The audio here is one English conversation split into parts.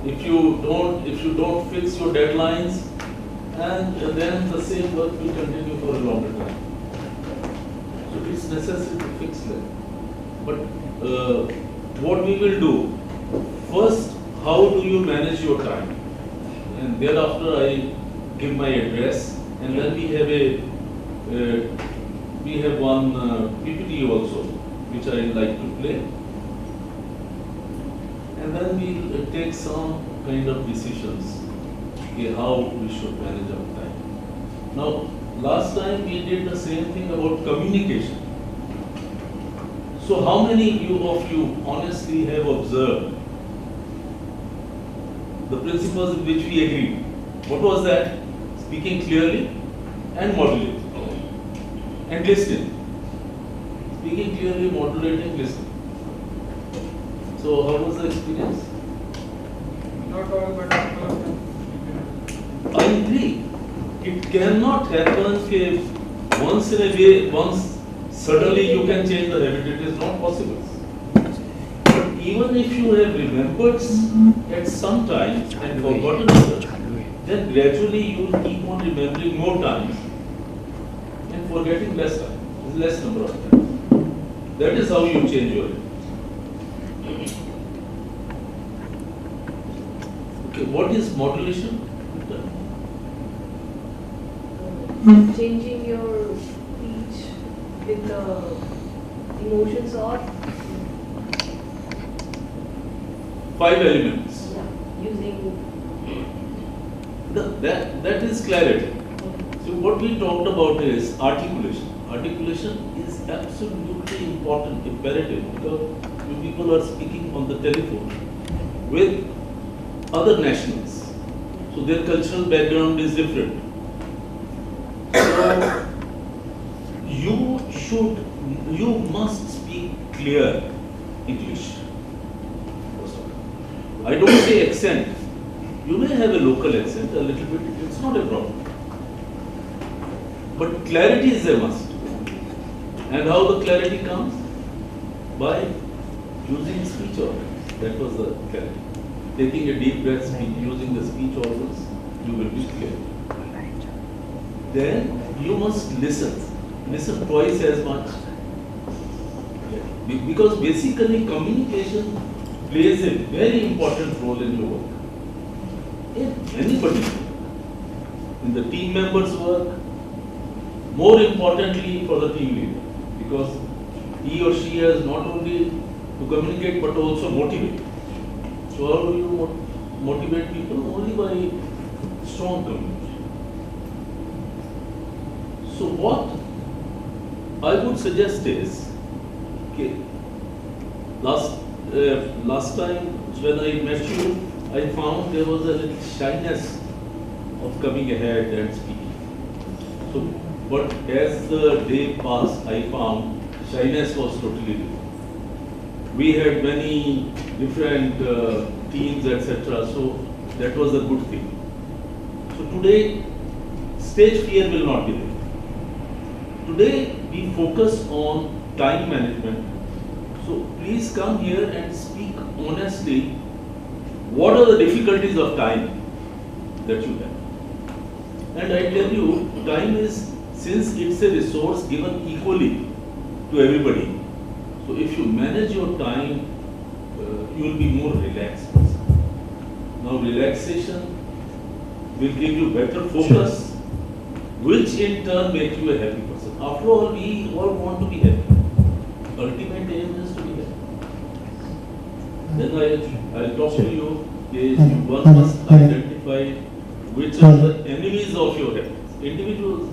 If you don't fix your deadlines, and then the same work will continue for a longer time. So it's necessary to fix them. But what we will do, first, how do you manage your time? And thereafter I give my address, and then we have one PPT also, which I like to play. And then we'll take some kind of decisions, okay, how we should manage our time. Now, last time we did the same thing about communication. So how many of you honestly have observed the principles in which we agreed? What was that? Speaking clearly and modulating and listening. Speaking clearly, modulating, listening. So how was the experience? Not all, but couple of them. I agree. It cannot happen that once in a way, once suddenly you can change the habit. It is not possible. But even if you have remembered at some time and forgotten it, then gradually you will keep on remembering more times and forgetting less number of times. That is how you change your habit. Okay, what is modulation? Changing your speech with the emotions or 5 elements. using. That is clarity. So what we talked about is articulation. Articulation is absolutely important, imperative, because you people are speaking on the telephone with other nationals. So their cultural background is different. So you must speak clear English. I don't say accent. You may have a local accent a little bit, it's not a problem. But clarity is a must. And how the clarity comes? By using speech organs. That was the clarity. Taking a deep breath, using the speech organs, you will be clear. Then you must listen. Listen twice as much. Because basically communication plays a very important role in your work. In anybody, in the team members' work, more importantly for the team leader, because he or she has not only to communicate but also motivate. So how do you motivate people? Only by strong communication. So what I would suggest is, okay, last time when I met you, I found there was a little shyness of coming ahead and speaking. So, but as the day passed, I found shyness was totally different. We had many different teams, etc. So that was a good thing. So today, stage fear will not be there. Today we focus on time management. So please come here and speak honestly. What are the difficulties of time that you have? And I tell you, time is, since it's a resource given equally to everybody, so if you manage your time, you will be more relaxed. Now relaxation will give you better focus, which in turn make you a happy person. After all, we all want to be happy. Ultimate aim is to be happy. Then I'll talk to you. One must identify which are the enemies of your happiness. Individuals,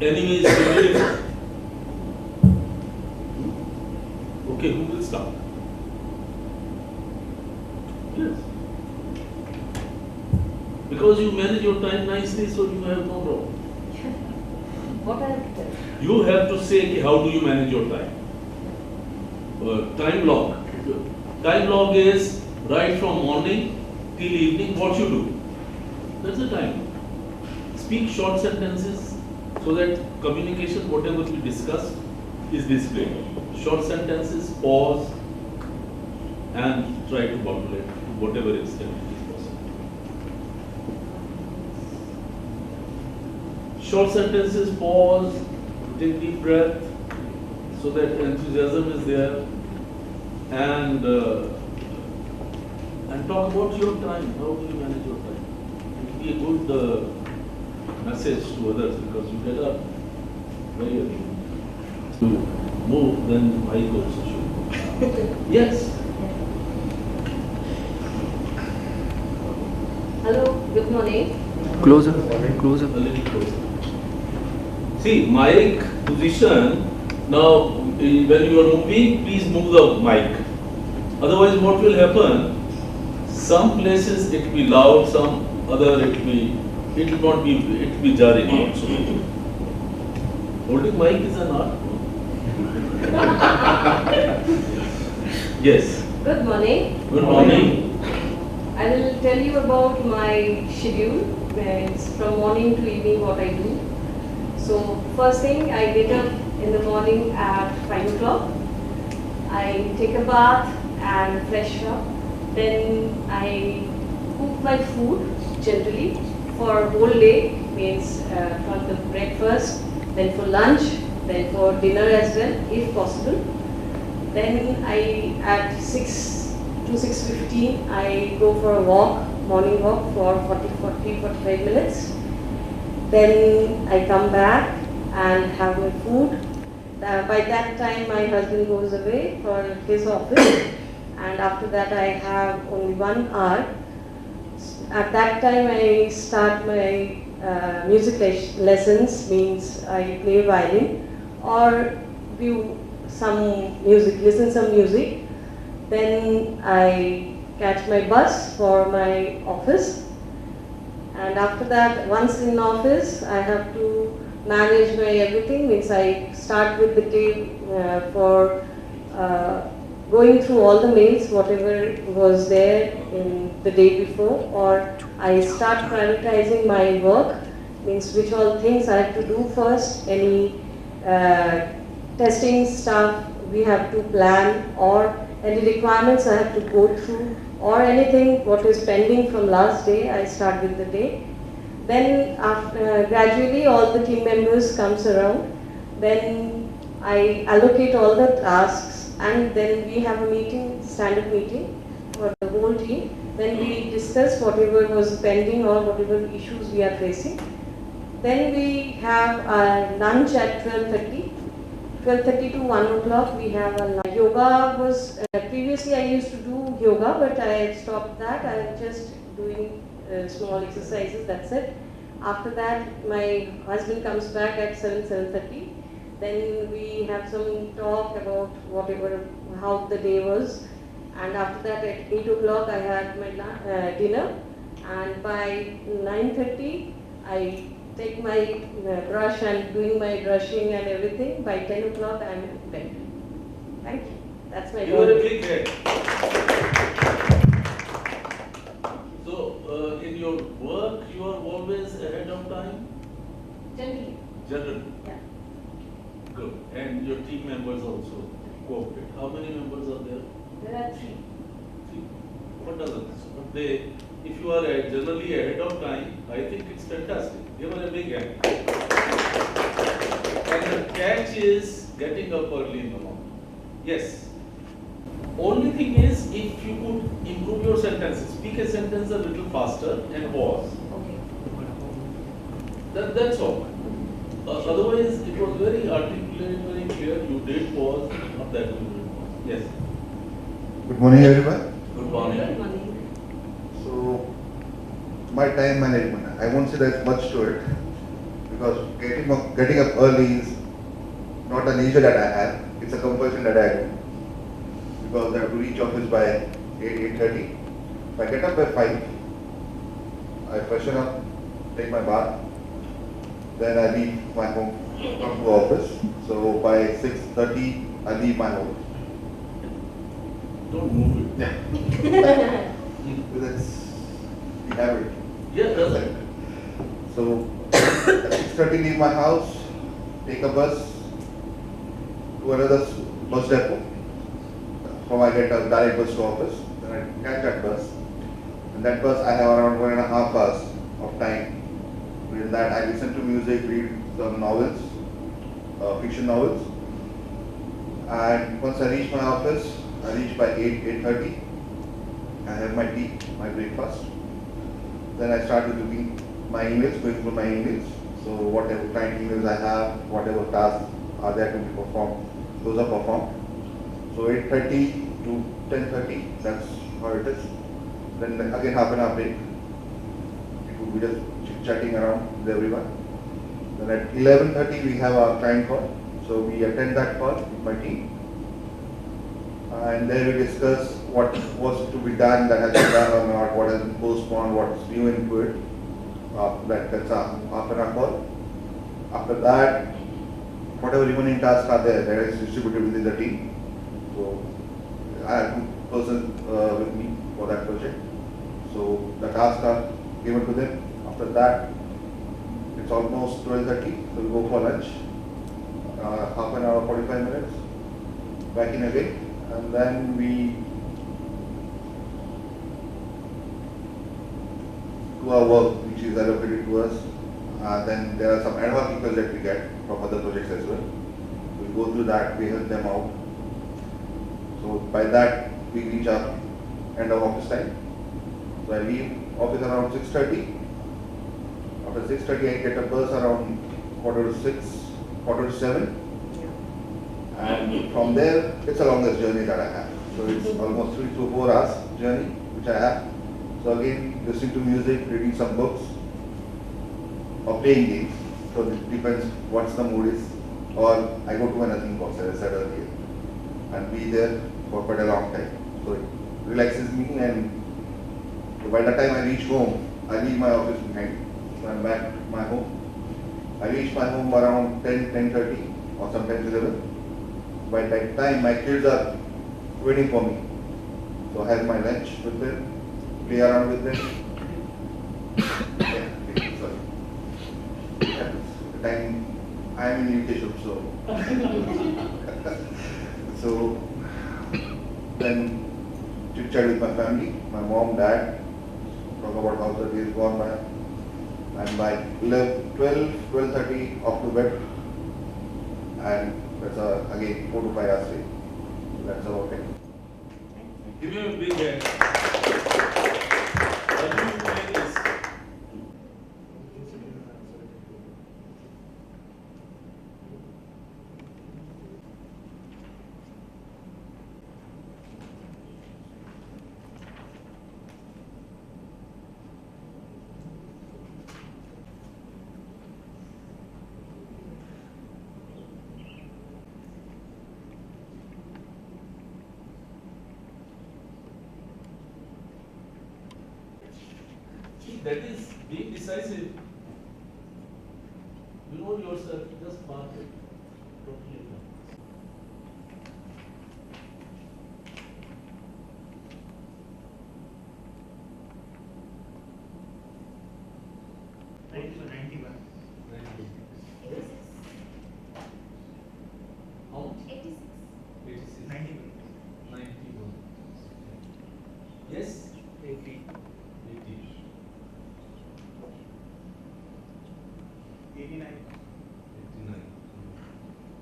enemies to beautiful. Okay, who will start? Yes. Because you manage your time nicely, so you have no problem. What are the? You have to say how do you manage your time. Time log. Time log is right from morning till evening what you do. That's the time. Speak short sentences so that communication, whatever we discuss, is displayed. Short sentences, pause, and try to bottle it to whatever extent it is possible. Short sentences, pause, take deep breath, so that enthusiasm is there, and talk about your time. How do you manage your time? It will be a good message to others, because you get up very early. To move, then mic also should. Yes. Hello, good morning. Closer. A little closer. See, mic position. Now, when you are moving, please move the mic. Otherwise, what will happen? Some places it will be loud, some other it will not be. It will be jarring also. Holding mic is an art. Yes. Good morning. Good morning. I will tell you about my schedule, where it's from morning to evening what I do. So first thing, I get up in the morning at 5 o'clock. I take a bath and fresh up. Then I cook my food generally for whole day, means for the breakfast, then for lunch, then for dinner as well, if possible. Then I at 6 to 6:15 I go for a walk, morning walk for 45 minutes. Then I come back and have my food. By that time my husband goes away for his office, and after that I have only 1 hour. At that time I start my music lessons, means I play violin or view some music, listen some music. Then I catch my bus for my office, and after that, once in office, I have to manage my everything. Means I start with the day for going through all the mails, whatever was there in the day before, or I start prioritizing my work, means which all things I have to do first, any testing stuff we have to plan, or any requirements I have to go through, or anything what is pending from last day, I start with the day. Then after, gradually all the team members comes around, then I allocate all the tasks, and then we have a meeting, standard meeting for the whole team. Then we discuss whatever was pending or whatever issues we are facing. Then we have our lunch at 12:30. 12:30 to 1 o'clock we have a lunch. Yoga was, previously I used to do yoga, but I stopped that. I am just doing small exercises, that's it. After that my husband comes back at 7:30. Then we have some talk about whatever, how the day was. And after that at 8 o'clock I had my dinner. And by 9:30 I take my brush and doing my brushing and everything. By 10 o'clock I am in bed. Thank you. That's my You are a big head. So, in your work, you are always ahead of time? Generally. Generally. Yeah. Good. And your team members also cooperate. How many members are there? There are 3. 3. What doesn't? But they, if you are generally ahead of time, I think it's fantastic. Give her a big hand. And the catch is getting up early in the morning. Yes. Only thing is, if you could improve your sentences, speak a sentence a little faster and pause. Okay. That's all. Otherwise, it was very articulate, very clear. You did pause, not that you did pause. Yes. Good morning, everyone. Good morning. Good morning. So, my time management, I won't say there's much to it, because getting up early is not an issue that I have. It's a compulsion that I do, because I have to reach office by 8:30. If I get up by 5, I freshen up, take my bath, then I leave my home, come to office. So by 6:30, I leave my home. Don't move it. Yeah. That's the habit. Yeah, does it? So at 6:30 leave my house, take a bus to another bus depot. from I get a direct bus to office, then I catch that bus. And that bus I have around 1.5 hours of time. Within that I listen to music, read some novels, fiction novels. And once I reach my office, I reach by 8:30. I have my tea, my breakfast. Then I start looking my emails, going through my emails. So whatever client emails I have, whatever tasks are there to be performed, those are performed. So 8:30 to 10:30, that's how it is. Then again half an hour break. It would be just chit-chatting around with everyone. Then at 11:30 we have our client call. So we attend that call with my team. And there we discuss what was to be done, that has been done or not, what has been postponed, what's new into it. That's a half an hour call. After that, whatever remaining tasks are there, that is distributed within the team. So I have 2 persons with me for that project. So the tasks are given to them. After that, it's almost 12:30, so we go for lunch. Half an hour, 45 minutes, back in again, and then we do our work which is allocated to us. Then there are some ad hoc requests that we get from other projects as well. We go through that, we help them out. So by that we reach our end of office time. So I leave office around 6:30. After 6:30 I get a bus around 5:45, 5:45. And from there it's the longest journey that I have. So it's almost 3 to 4 hours journey which I have. So again, listening to music, reading some books, or playing games. So it depends what's the mood is. Or I go to another box, as I said earlier, and be there for quite a long time. So it relaxes me, and by the time I reach home, I leave my office behind. So I'm back to my home. I reach my home around 10, 10:30 or sometimes 11. By that time, my kids are waiting for me. So I have my lunch with them, play around with them. Sorry. Yeah, the time I am in UK, so so then chit chat with my family, my mom, dad, talk about how the day is gone by, and by 11, 12, 12:30 off to bed, and that's again 4 to 5 hours sleep. That's about it. Give me a big hand. What do you think is? That is being decisive. You know yourself, just park it totally. How much? 86. 91. Yes? 80. 89.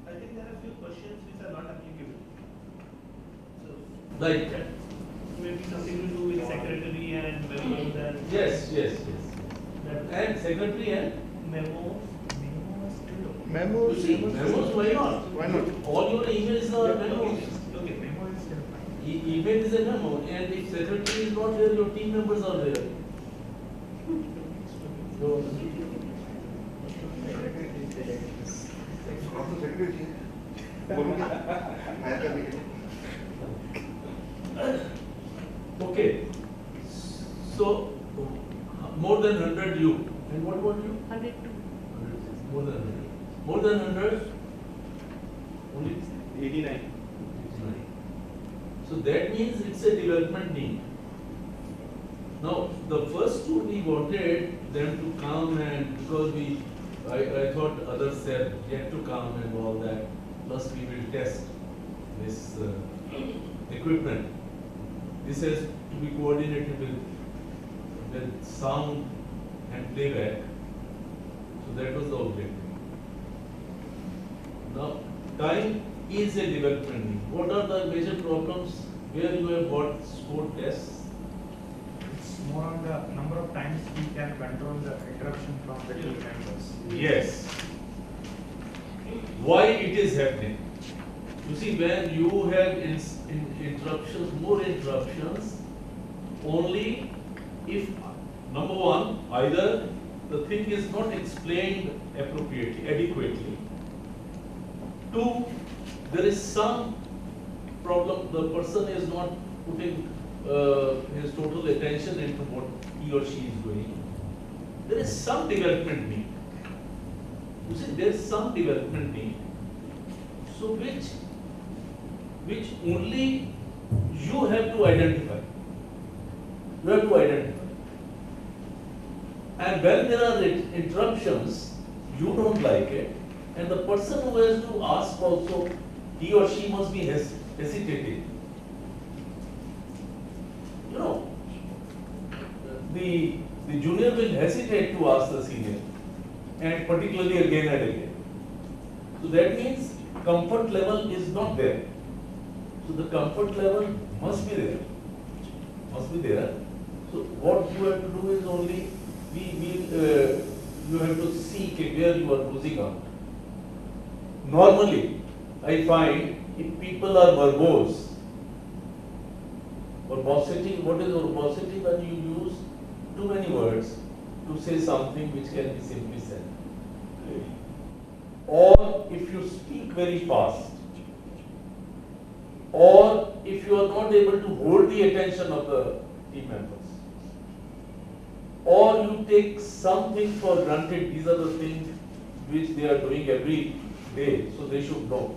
I think there are few questions which are not applicable. So, Like? maybe something to do with secretary and memos and. Yes. And secretary and? Memos. You see, memos, why not? Why not? All your emails are memos. Okay, memo is still fine. Email is a memo, and if secretary is not there, your team members are there. So, okay. So, more than 100 you. And what about you? 102. 100, more than 100. More than 100? Only 89. 89. So that means it's a development team. Now, the first two we wanted them to come, and because I thought others said yet to come and all that, plus we will test this equipment. This has to be coordinated with sound and playback. So that was the objective. Now, time is a development need. What are the major problems where you have got scored tests? It's more on the number of times we can control the interruption from the team members. Yes. Why it is happening? You see, when you have interruptions, more interruptions, only if, number one, either the thing is not explained appropriately, adequately. Two, there is some problem, the person is not putting his total attention into what he or she is doing. There is some development need. You see, there is some development need. So which only you have to identify. You have to identify. And when there are interruptions, you don't like it, and the person who has to ask also, he or she must be hesitating. You know, the junior will hesitate to ask the senior, and particularly again and again. So that means comfort level is not there. So the comfort level must be there. Must be there. So what you have to do is only you have to seek where you are losing out. Normally, I find if people are verbose, verbosity, what is verbosity? When you use too many words to say something which can be simply said. Or if you speak very fast, or if you are not able to hold the attention of the team members, or you take something for granted, these are the things which they are doing every day, so they should know.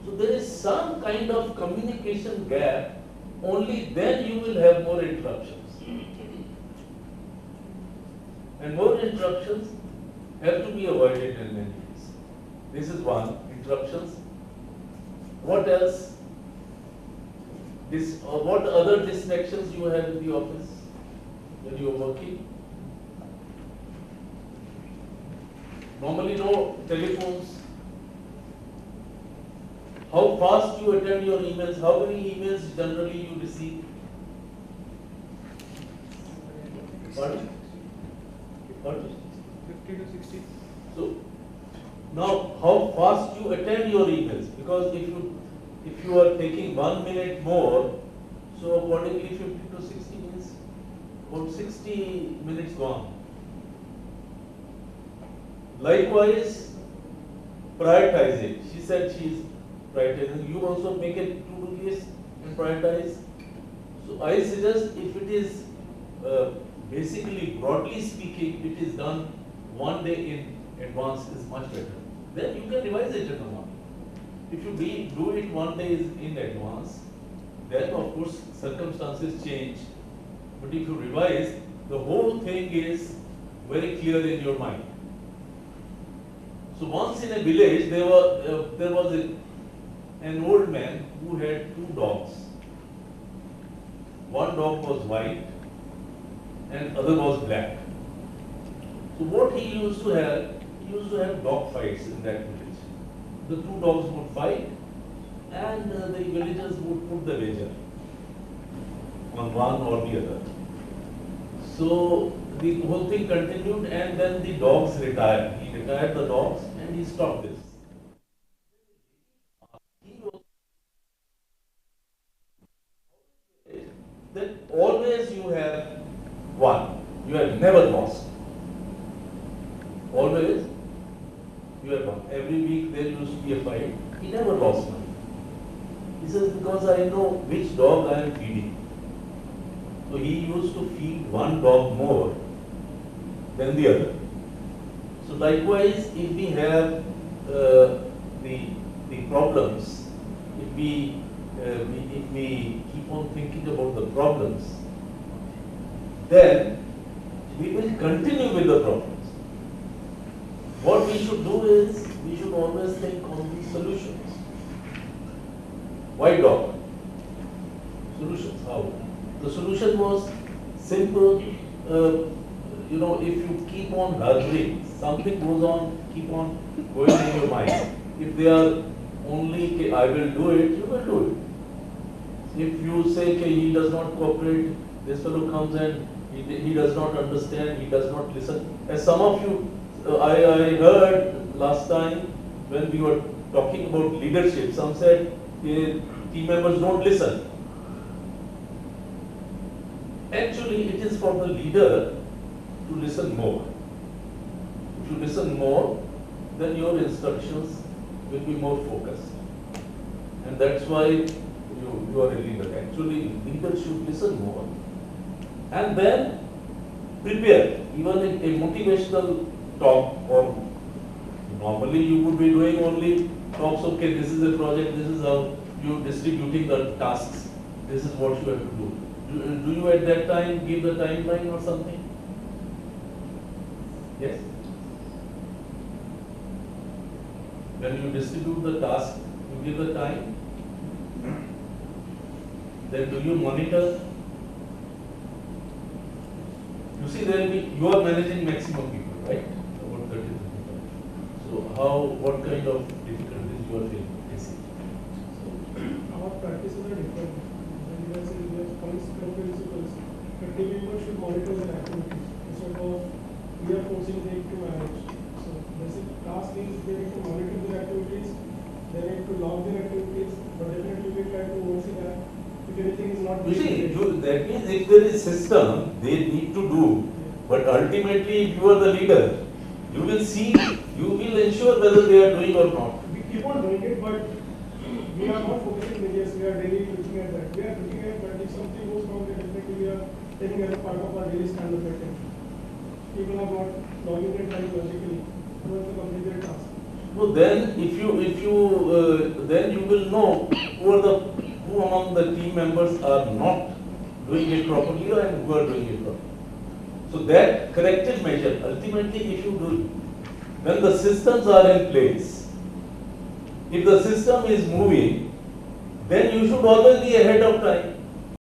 So there is some kind of communication gap, only then you will have more interruptions. And more interruptions have to be avoided in many ways. This is one, interruptions. What else? What other distractions you have in the office when you are working? Normally no telephones. How fast you attend your emails? How many emails generally you receive? Pardon? 50 to 60. So now how fast you attend your emails? Because if you are taking 1 minute more, so accordingly 50 to 60 minutes, about 60 minutes gone. Likewise, prioritizing. She said she is prioritizing. You also make a to-do list and prioritize. So I suggest if it is basically, broadly speaking, it is done one day in advance is much better. Then you can revise it in the morning. If you do it one day in advance, then of course circumstances change. But if you revise, the whole thing is very clear in your mind. So once in a village, there was an old man who had 2 dogs. One dog was white and other was black. So what he used to have dog fights in that village. The 2 dogs would fight, and the villagers would put the wager on one or the other. So the whole thing continued, and then the dogs retired. He retired the dogs and he stopped this. That always you have won. You have never lost. Always you have won. Every week there used to be a fight. He never lost money. He says, because I know which dog I am feeding. So he used to feed one dog more than the other. So likewise, if we have the problems, if we keep on thinking about the problems, then we will continue with the problems. What we should do is, we should always think on the solutions. White dog. Solutions, how? The solution was simple. If you keep on harboring, something goes on, keep on going in your mind. If they are only, "Okay, I will do it," you will do it. If you say, "Okay, he does not cooperate," this fellow comes and he does not understand, he does not listen. As some of you, I heard last time when we were talking about leadership, some said team members don't listen. Actually, it is for the leader to listen more. If you listen more, then your instructions will be more focused. And that's why you are a leader. Actually, leader should listen more. And then prepare. Even a motivational talk, or normally you would be doing only talks, okay, this is a project, this is how you distributing the tasks, this is what you have to do. Do you at that time give the timeline or something? Yes? When you distribute the task, you give the time. Then do you monitor? You see, you are managing maximum people, right? About 30 people. So what kind of difficulties you are facing? Our practices are different. When we are saying we have principles, the team members should monitor their activities instead of we are forcing them to manage. So basic task is they need to monitor their activities, they need to log their activities, but definitely we try to oversee that if anything is not. You see, that means if there is system, they need to do. But ultimately, if you are the leader, you will see, you will ensure whether they are doing or not. We keep on doing it, but we are not focusing on this. We are daily looking at that. We are looking at that. If something goes wrong, then definitely we are taking as a part of our daily standard meeting. People are not logging their time logically towards the completed task. So then, then you will know who among the team members are not doing it properly and who are doing it properly. So that corrective measure, ultimately, if you do, when the systems are in place, if the system is moving, then you should always be ahead of time.